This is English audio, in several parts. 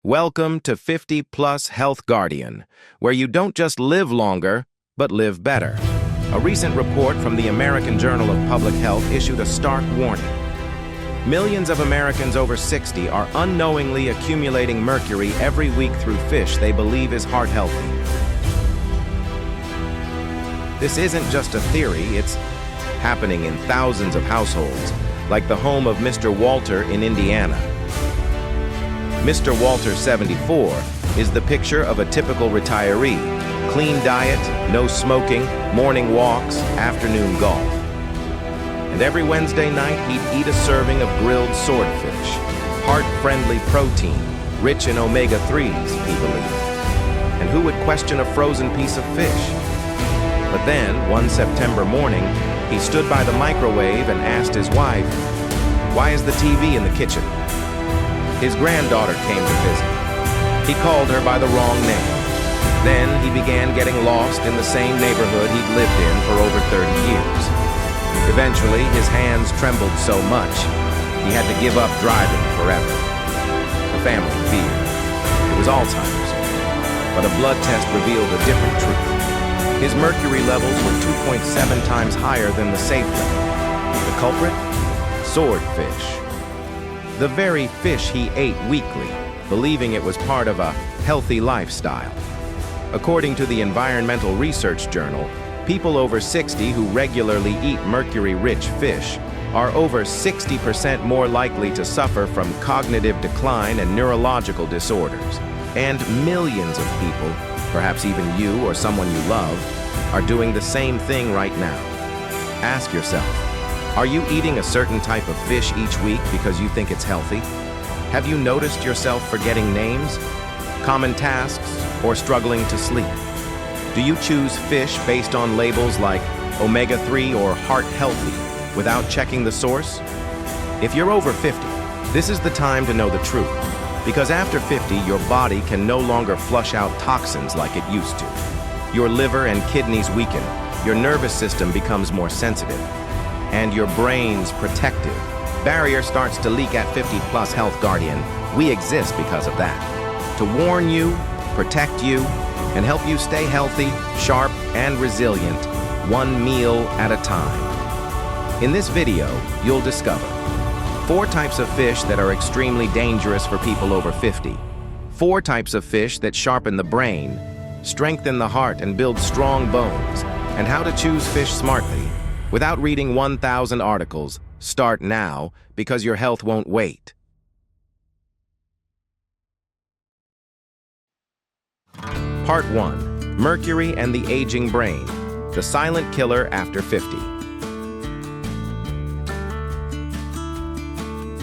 Welcome to 50 Plus Health Guardian, where you don't just live longer, but live better. A recent report from the American Journal of Public Health issued a stark warning. Millions of Americans over 60 are unknowingly accumulating mercury every week through fish they believe is heart healthy. This isn't just a theory, it's happening in thousands of households, like the home of Mr. Walter in Indiana. Mr. Walter, 74, is the picture of a typical retiree. Clean diet, no smoking, morning walks, afternoon golf. And every Wednesday night, he'd eat a serving of grilled swordfish, heart-friendly protein, rich in omega-3s, he believed. And who would question a frozen piece of fish? But then, one September morning, he stood by the microwave and asked his wife, "Why is the TV in the kitchen?" His granddaughter came to visit. He called her by the wrong name. Then he began getting lost in the same neighborhood he'd lived in for over 30 years. Eventually, his hands trembled so much, he had to give up driving forever. The family feared. It was Alzheimer's, but a blood test revealed a different truth. His mercury levels were 2.7 times higher than the safe limit. The culprit? Swordfish. The very fish he ate weekly, believing it was part of a healthy lifestyle. According to the Environmental Research Journal, people over 60 who regularly eat mercury-rich fish are over 60% more likely to suffer from cognitive decline and neurological disorders. And millions of people, perhaps even you or someone you love, are doing the same thing right now. Ask yourself, are you eating a certain type of fish each week because you think it's healthy? Have you noticed yourself forgetting names, common tasks, or struggling to sleep? Do you choose fish based on labels like omega-3 or heart healthy without checking the source? If you're over 50, this is the time to know the truth, because after 50, your body can no longer flush out toxins like it used to. Your liver and kidneys weaken, your nervous system becomes more sensitive, and your brain's protective barrier starts to leak. At 50 Plus Health Guardian, we exist because of that. To warn you, protect you, and help you stay healthy, sharp, and resilient, one meal at a time. In this video, you'll discover 4 types of fish that are extremely dangerous for people over 50, 4 types of fish that sharpen the brain, strengthen the heart, and build strong bones, and how to choose fish smartly. Without reading 1,000 articles, start now, because your health won't wait. Part 1. Mercury and the Aging Brain, the silent killer after 50.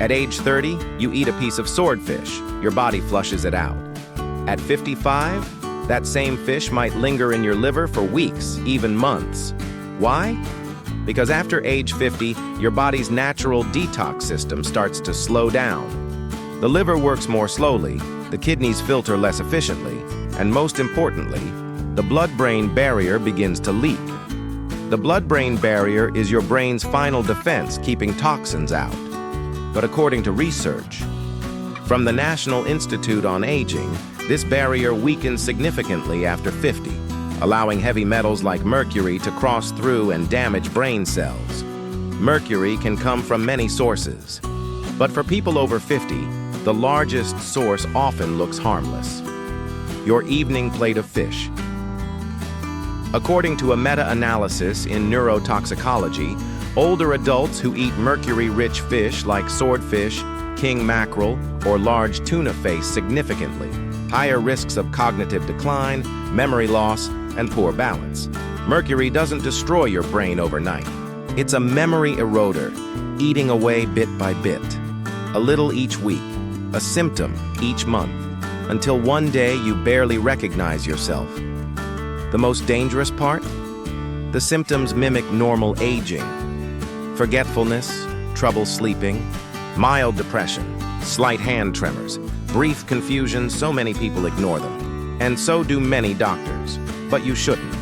At age 30, you eat a piece of swordfish. Your body flushes it out. At 55, that same fish might linger in your liver for weeks, even months. Why? Because after age 50, your body's natural detox system starts to slow down. The liver works more slowly, the kidneys filter less efficiently, and most importantly, the blood-brain barrier begins to leak. The blood-brain barrier is your brain's final defense, keeping toxins out. But according to research from the National Institute on Aging, this barrier weakens significantly after 50. Allowing heavy metals like mercury to cross through and damage brain cells. Mercury can come from many sources, but for people over 50, the largest source often looks harmless. Your evening plate of fish. According to a meta-analysis in neurotoxicology, older adults who eat mercury-rich fish like swordfish, king mackerel, or large tuna face significantly higher risks of cognitive decline, memory loss, and poor balance. Mercury doesn't destroy your brain overnight. It's a memory eroder, eating away bit by bit. A little each week, a symptom each month, until one day you barely recognize yourself. The most dangerous part? The symptoms mimic normal aging. Forgetfulness, trouble sleeping, mild depression, slight hand tremors, brief confusion. So many people ignore them, and so do many doctors. But you shouldn't.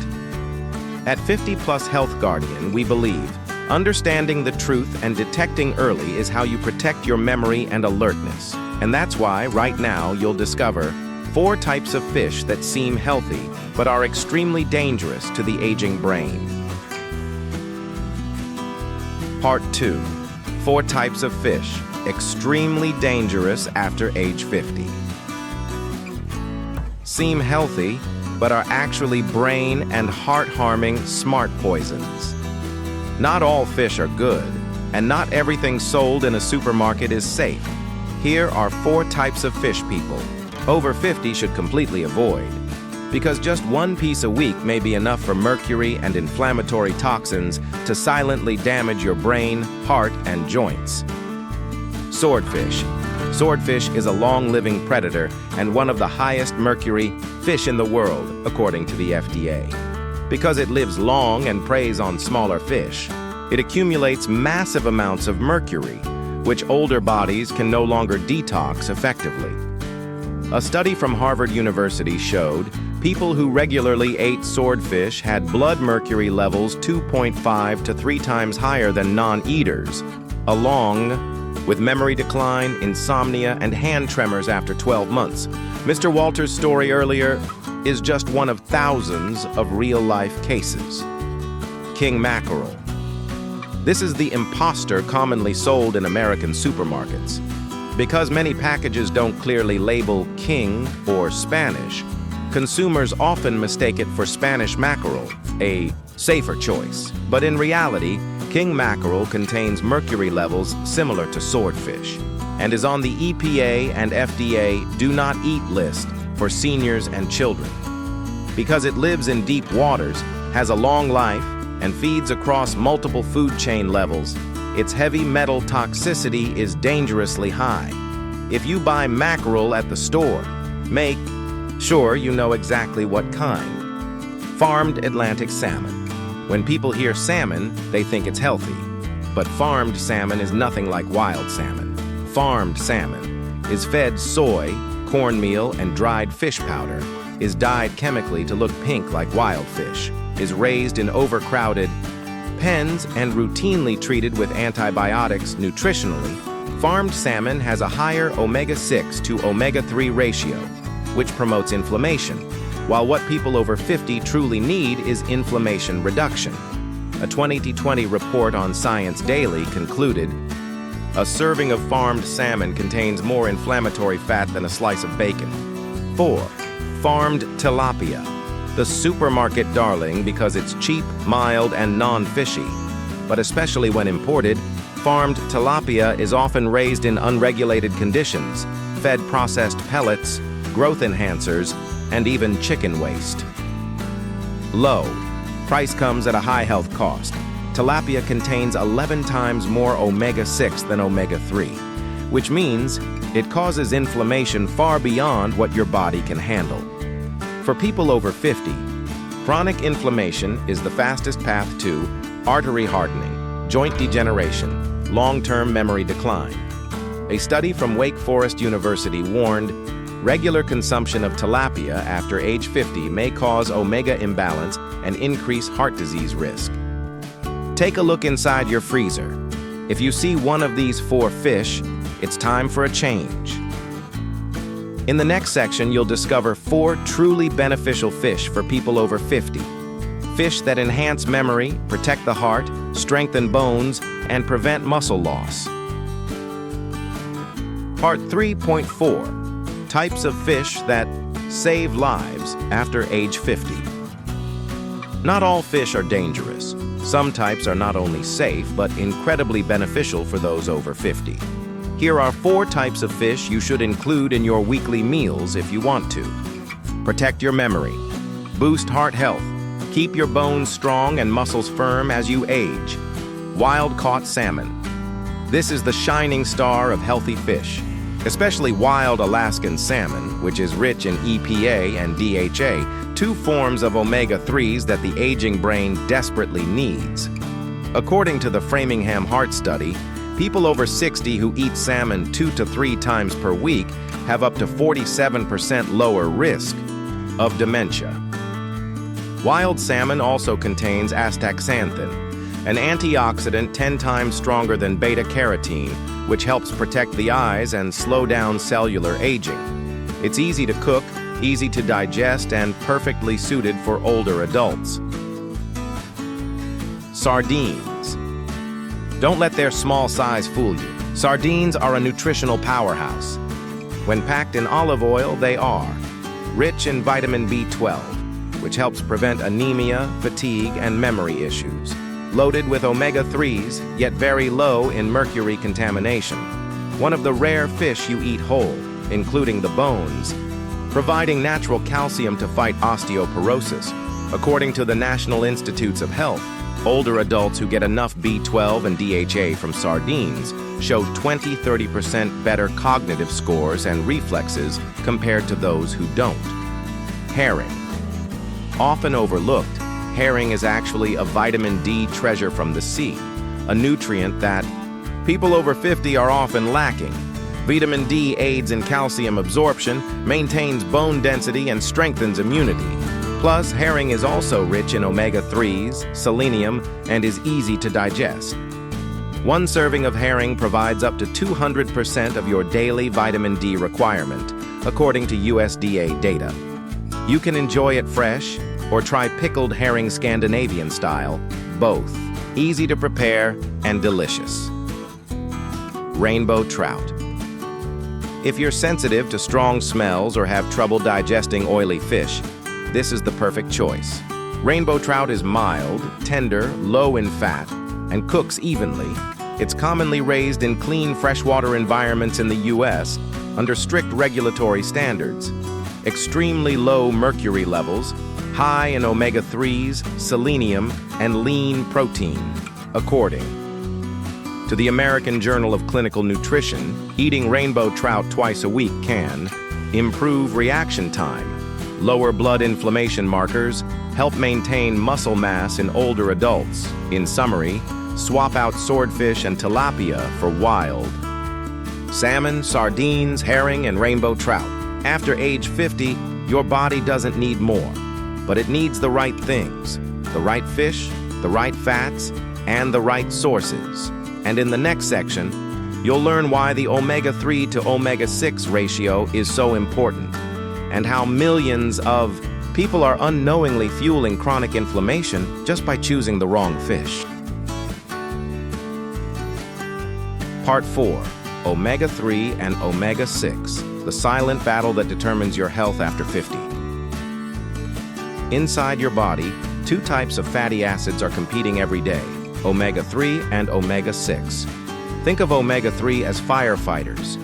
At 50 Plus Health Guardian, we believe understanding the truth and detecting early is how you protect your memory and alertness. And that's why, right now, you'll discover 4 types of fish that seem healthy but are extremely dangerous to the aging brain. Part 2. 4 types of fish extremely dangerous after age 50. Seem healthy, but are actually brain and heart-harming smart poisons. Not all fish are good, and not everything sold in a supermarket is safe. Here are 4 types of fish people over 50 should completely avoid, because just 1 piece a week may be enough for mercury and inflammatory toxins to silently damage your brain, heart, and joints. Swordfish. Swordfish is a long-living predator and one of the highest mercury fish in the world, according to the FDA. Because it lives long and preys on smaller fish, it accumulates massive amounts of mercury, which older bodies can no longer detox effectively. A study from Harvard University showed people who regularly ate swordfish had blood mercury levels 2.5 to 3 times higher than non-eaters, along with memory decline, insomnia, and hand tremors after 12 months. Mr. Walter's story earlier is just one of thousands of real-life cases. King mackerel. This is the imposter commonly sold in American supermarkets. Because many packages don't clearly label king or Spanish, consumers often mistake it for Spanish mackerel, a safer choice. But in reality, king mackerel contains mercury levels similar to swordfish and is on the EPA and FDA Do Not Eat list for seniors and children. Because it lives in deep waters, has a long life, and feeds across multiple food chain levels, its heavy metal toxicity is dangerously high. If you buy mackerel at the store, make sure you know exactly what kind. Farmed Atlantic salmon. When people hear salmon, they think it's healthy. But farmed salmon is nothing like wild salmon. Farmed salmon is fed soy, cornmeal, and dried fish powder, is dyed chemically to look pink like wild fish, is raised in overcrowded pens, and routinely treated with antibiotics nutritionally. Farmed salmon has a higher omega-6 to omega-3 ratio, which promotes inflammation, while what people over 50 truly need is inflammation reduction. A 2020 report on Science Daily concluded, a serving of farmed salmon contains more inflammatory fat than a slice of bacon. 4. Farmed tilapia. The supermarket darling because it's cheap, mild, and non-fishy. But especially when imported, farmed tilapia is often raised in unregulated conditions, fed processed pellets, growth enhancers, and even chicken waste. Low. Price comes at a high health cost. Tilapia contains 11 times more omega-6 than omega-3, which means it causes inflammation far beyond what your body can handle. For people over 50, chronic inflammation is the fastest path to artery hardening, joint degeneration, long-term memory decline. A study from Wake Forest University warned regular consumption of tilapia after age 50 may cause omega imbalance and increase heart disease risk. Take a look inside your freezer. If you see one of these 4 fish, it's time for a change. In the next section, you'll discover 4 truly beneficial fish for people over 50. Fish that enhance memory, protect the heart, strengthen bones, and prevent muscle loss. Part 3.4. Types of fish that save lives after age 50. Not all fish are dangerous. Some types are not only safe, but incredibly beneficial for those over 50. Here are 4 types of fish you should include in your weekly meals if you want to. Protect your memory. Boost heart health. Keep your bones strong and muscles firm as you age. Wild-caught salmon. This is the shining star of healthy fish, especially wild Alaskan salmon, which is rich in EPA and DHA, 2 forms of omega-3s that the aging brain desperately needs. According to the Framingham Heart Study, people over 60 who eat salmon 2 to 3 times per week have up to 47% lower risk of dementia. Wild salmon also contains astaxanthin. an antioxidant 10 times stronger than beta-carotene, which helps protect the eyes and slow down cellular aging. It's easy to cook, easy to digest, and perfectly suited for older adults. Sardines. Don't let their small size fool you. Sardines are a nutritional powerhouse. When packed in olive oil, they are rich in vitamin B12, which helps prevent anemia, fatigue, and memory issues. Loaded with omega-3s, yet very low in mercury contamination. One of the rare fish you eat whole, including the bones, providing natural calcium to fight osteoporosis. According to the National Institutes of Health, older adults who get enough B12 and DHA from sardines show 20–30% better cognitive scores and reflexes compared to those who don't. Herring. Often overlooked, herring is actually a vitamin D treasure from the sea, a nutrient that people over 50 are often lacking. Vitamin D aids in calcium absorption, maintains bone density, and strengthens immunity. Plus, herring is also rich in omega-3s, selenium, and is easy to digest. One serving of herring provides up to 200% of your daily vitamin D requirement, according to USDA data. You can enjoy it fresh, or try pickled herring Scandinavian style, both easy to prepare and delicious. Rainbow trout. If you're sensitive to strong smells or have trouble digesting oily fish, this is the perfect choice. Rainbow trout is mild, tender, low in fat, and cooks evenly. It's commonly raised in clean freshwater environments in the U.S. under strict regulatory standards. Extremely low mercury levels, high in omega-3s, selenium, and lean protein, according to the American Journal of Clinical Nutrition. Eating rainbow trout twice a week can improve reaction time, lower blood inflammation markers, help maintain muscle mass in older adults. In summary, swap out swordfish and tilapia for wild salmon, sardines, herring, and rainbow trout. After age 50, your body doesn't need more, but it needs the right things, the right fish, the right fats, and the right sources. And in the next section, you'll learn why the omega-3 to omega-6 ratio is so important, and how millions of people are unknowingly fueling chronic inflammation just by choosing the wrong fish. Part 4. Omega-3 and omega-6, the silent battle that determines your health after 50. Inside your body, two types of fatty acids are competing every day, omega-3 and omega-6. Think of omega-3 as firefighters.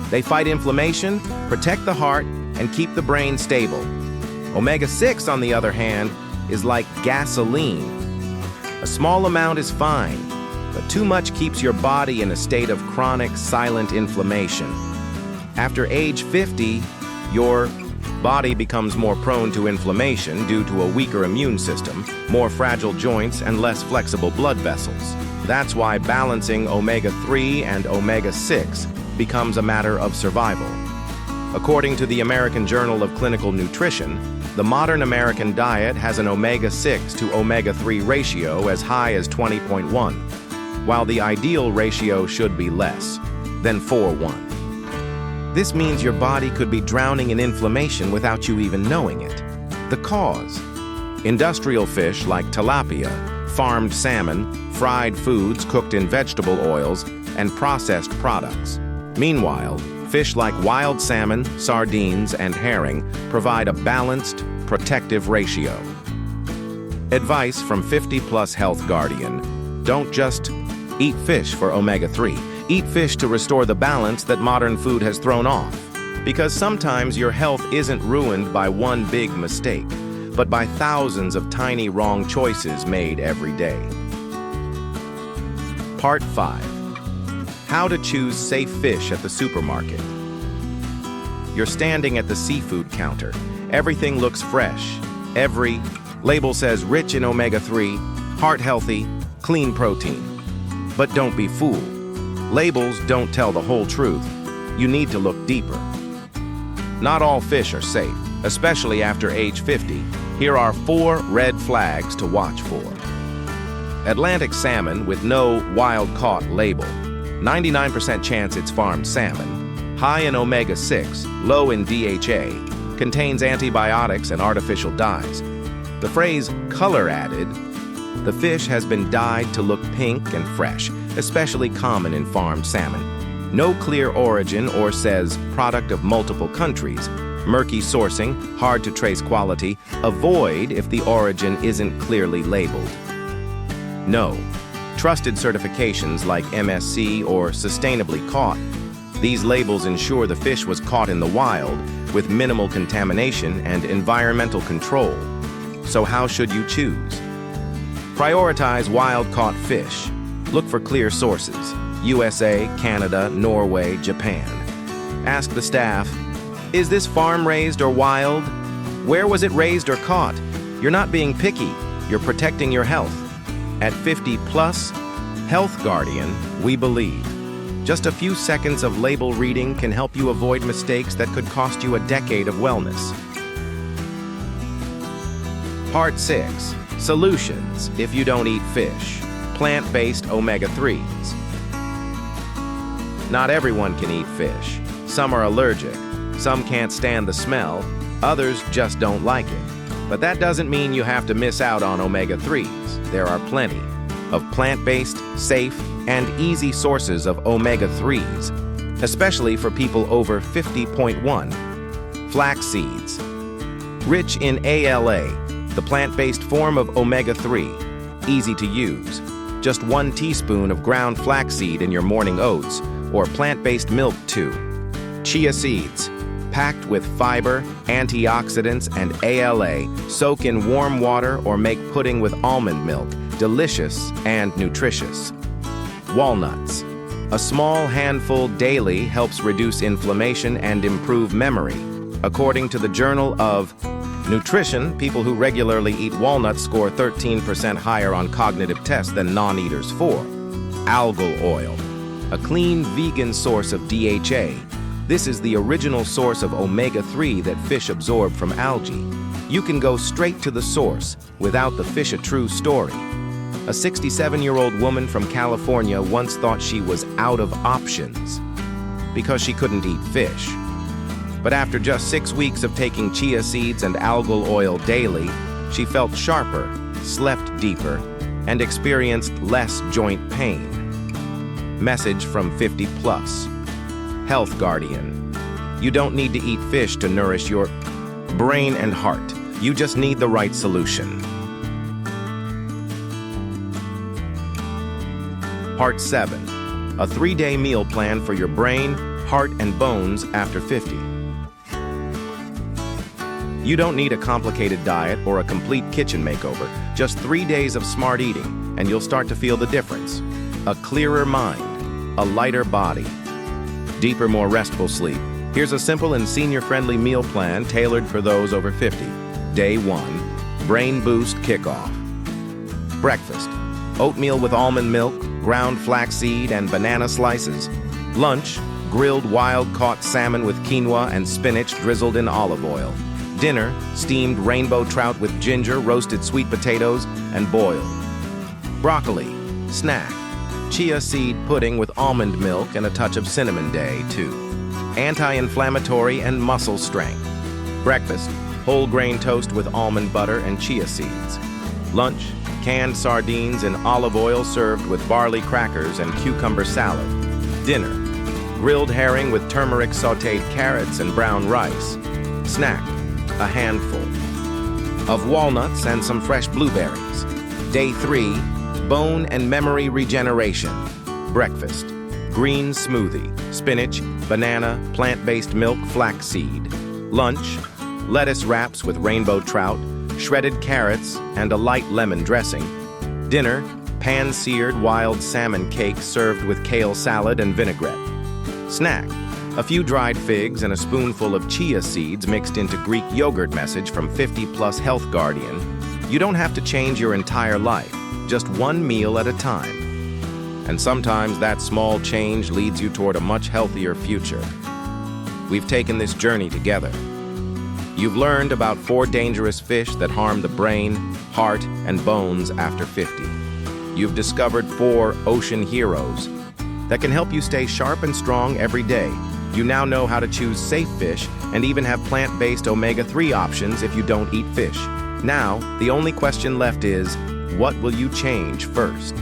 They fight inflammation, protect the heart, and keep the brain stable. Omega-6, on the other hand, is like gasoline. A small amount is fine, but too much keeps your body in a state of chronic, silent inflammation. After age 50, your body becomes more prone to inflammation due to a weaker immune system, more fragile joints, and less flexible blood vessels. That's why balancing omega-3 and omega-6 becomes a matter of survival. According to the American Journal of Clinical Nutrition, the modern American diet has an omega-6 to omega-3 ratio as high as 20.1, while the ideal ratio should be less than 4:1. This means your body could be drowning in inflammation without you even knowing it. The cause: industrial fish like tilapia, farmed salmon, fried foods cooked in vegetable oils, and processed products. Meanwhile, fish like wild salmon, sardines, and herring provide a balanced, protective ratio. Advice from 50+ Health Guardian: don't just eat fish for omega-3. Eat fish to restore the balance that modern food has thrown off. Because sometimes your health isn't ruined by one big mistake, but by thousands of tiny wrong choices made every day. Part 5. How to choose safe fish at the supermarket. You're standing at the seafood counter. Everything looks fresh. Every label says rich in omega-3, heart healthy, clean protein. But don't be fooled. Labels don't tell the whole truth. You need to look deeper. Not all fish are safe, especially after age 50. Here are 4 red flags to watch for. Atlantic salmon with no wild-caught label. 99% chance it's farmed salmon. High in omega-6, low in DHA. Contains antibiotics and artificial dyes. The phrase color added, the fish has been dyed to look pink and fresh, especially common in farmed salmon. No clear origin or says product of multiple countries. Murky sourcing, hard to trace quality. Avoid if the origin isn't clearly labeled. No. Trusted certifications like MSC or sustainably caught. These labels ensure the fish was caught in the wild with minimal contamination and environmental control. So how should you choose? Prioritize wild-caught fish. Look for clear sources: USA, Canada, Norway, Japan. Ask the staff, is this farm-raised or wild? Where was it raised or caught? You're not being picky, you're protecting your health. At 50 plus, Health Guardian, we believe. Just a few seconds of label reading can help you avoid mistakes that could cost you a decade of wellness. Part 6. Solutions if you don't eat fish. Plant-based omega-3s. Not everyone can eat fish. Some are allergic. Some can't stand the smell. Others just don't like it. But that doesn't mean you have to miss out on omega-3s. There are plenty of plant-based, safe, and easy sources of omega-3s, especially for people over 50.1. Flax seeds. Rich in ALA, the plant-based form of omega-3. Easy to use. Just 1 teaspoon of ground flaxseed in your morning oats, or plant-based milk too. Chia seeds. Packed with fiber, antioxidants, and ALA, soak in warm water or make pudding with almond milk. Delicious and nutritious. Walnuts. A small handful daily helps reduce inflammation and improve memory. According to the Journal of Nutrition, people who regularly eat walnuts score 13% higher on cognitive tests than non-eaters. 4. Algal oil. A clean vegan source of DHA. This is the original source of omega-3 that fish absorb from algae. You can go straight to the source without the fish a true story. A 67-year-old woman from California once thought she was out of options because she couldn't eat fish. But after just 6 weeks of taking chia seeds and algal oil daily, she felt sharper, slept deeper, and experienced less joint pain. Message from 50 plus. Health Guardian. You don't need to eat fish to nourish your brain and heart. You just need the right solution. Part 7. A 3-day meal plan for your brain, heart, and bones after 50. You don't need a complicated diet or a complete kitchen makeover. Just 3 days of smart eating, and you'll start to feel the difference. A clearer mind, a lighter body, deeper, more restful sleep. Here's a simple and senior-friendly meal plan tailored for those over 50. Day 1, Brain Boost Kickoff. Breakfast, oatmeal with almond milk, ground flaxseed, and banana slices. Lunch, grilled wild-caught salmon with quinoa and spinach drizzled in olive oil. Dinner, steamed rainbow trout with ginger, roasted sweet potatoes, and boiled. Broccoli, snack, chia seed pudding with almond milk and a touch of cinnamon day, too. Anti-inflammatory and muscle strength. Breakfast, whole grain toast with almond butter and chia seeds. Lunch, canned sardines in olive oil served with barley crackers and cucumber salad. Dinner, grilled herring with turmeric sautéed carrots and brown rice. Snack, a handful of walnuts and some fresh blueberries. Day 3, bone and memory regeneration. Breakfast, green smoothie, spinach, banana, plant-based milk, flaxseed. Lunch, lettuce wraps with rainbow trout, shredded carrots, and a light lemon dressing. Dinner, pan-seared wild salmon cake served with kale salad and vinaigrette. Snack, a few dried figs and a spoonful of chia seeds mixed into Greek yogurt. Message from 50 plus Health Guardian. You don't have to change your entire life, just one meal at a time. And sometimes that small change leads you toward a much healthier future. We've taken this journey together. You've learned about 4 dangerous fish that harm the brain, heart, and bones after 50. you've discovered 4 ocean heroes that can help you stay sharp and strong every day. You now know how to choose safe fish and even have plant-based omega-3 options if you don't eat fish. Now, the only question left is, what will you change first?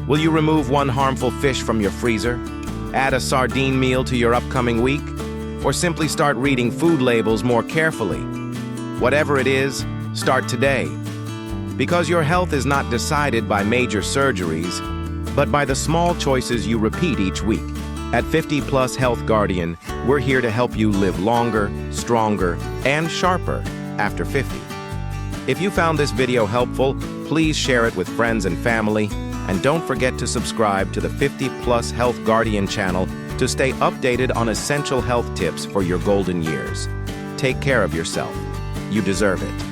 Will you remove one harmful fish from your freezer? Add a sardine meal to your upcoming week? Or simply start reading food labels more carefully? Whatever it is, start today. Because your health is not decided by major surgeries, but by the small choices you repeat each week. At 50 Plus Health Guardian, we're here to help you live longer, stronger, and sharper after 50. If you found this video helpful, please share it with friends and family, and don't forget to subscribe to the 50 Plus Health Guardian channel to stay updated on essential health tips for your golden years. Take care of yourself. You deserve it.